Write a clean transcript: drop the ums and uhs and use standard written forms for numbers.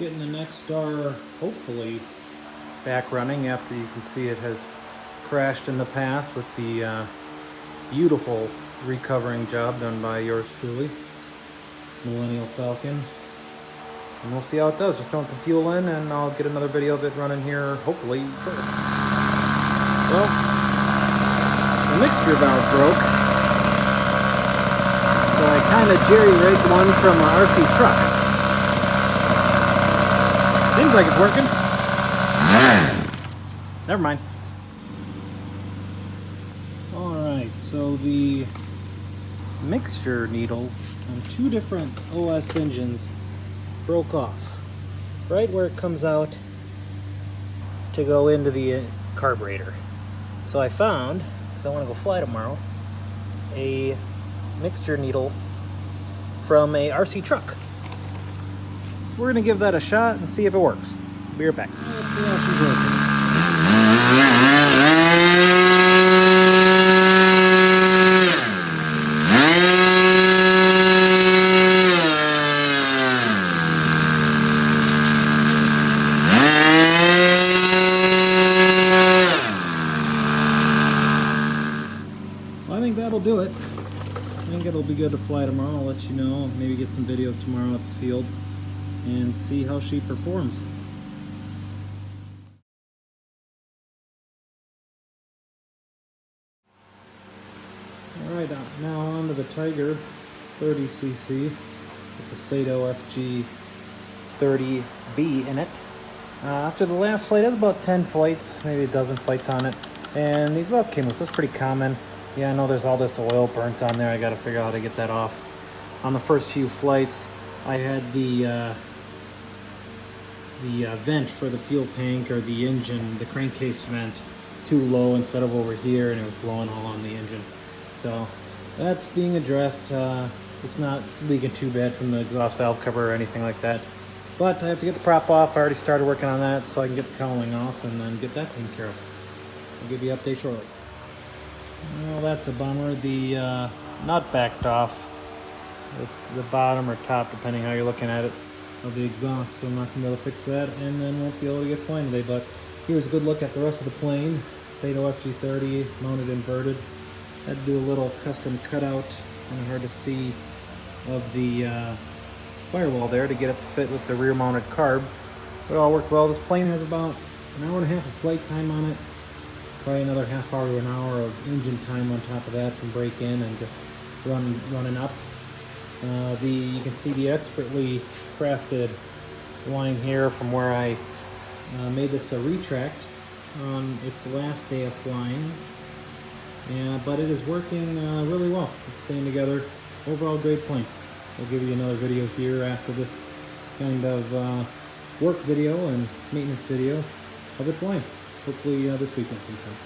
getting the Nexstar hopefully back running after you can see it has crashed in the past with the beautiful recovering job done by yours truly, Millennial Falcon. And we'll see how it does. Just throwing some fuel in and I'll get another video of it running here hopefully. Well, the mixture valve broke, so I kind of jerry-rigged one from an RC truck. Seems like it's working. Never mind. Alright, so the mixture needle on two different OS engines broke off. Right where it comes out to go into the carburetor. So I found, because I want to go fly tomorrow, a mixture needle from a RC truck. So we're going to give that a shot and see if it works. Be right back. Let's see how she's working. Well, I think that'll do it. I think it'll be good to fly tomorrow. I'll let you know. Maybe get some videos tomorrow at the field and see how she performs. Alright, now on to the Tiger 30cc with the Sato FG 30B in it. After the last flight, it has about 10 flights, maybe a dozen flights on it. And the exhaust came loose. That's pretty common. Yeah, I know there's all this oil burnt on there. I gotta figure out how to get that off. On the first few flights, I had the vent for the fuel tank or the engine, the crankcase vent, too low instead of over here, and it was blowing all on the engine. So that's being addressed. It's not leaking too bad from the exhaust valve cover or anything like that. But I have to get the prop off. I already started working on that so I can get the cowling off and then get that taken care of. I'll give you an update shortly. Well, that's a bummer. The nut backed off the bottom or top, depending how you're looking at it, of the exhaust, so I'm not going to be able to fix that, and then won't be able to get flying today. But here's a good look at the rest of the plane. Sato FG30 mounted inverted. Had to do a little custom cutout, kind of hard to see, of the firewall there to get it to fit with the rear mounted carb. But it all worked well. This plane has about an hour and a half of flight time on it. Probably another half hour to an hour of engine time on top of that from break-in and just running up. You can see the expertly crafted line here from where I made this a retract on its last day of flying. But it is working really well. It's staying together. Overall, great plane. I'll give you another video here after this kind of work video and maintenance video of it flying. Hopefully this weekend sometime.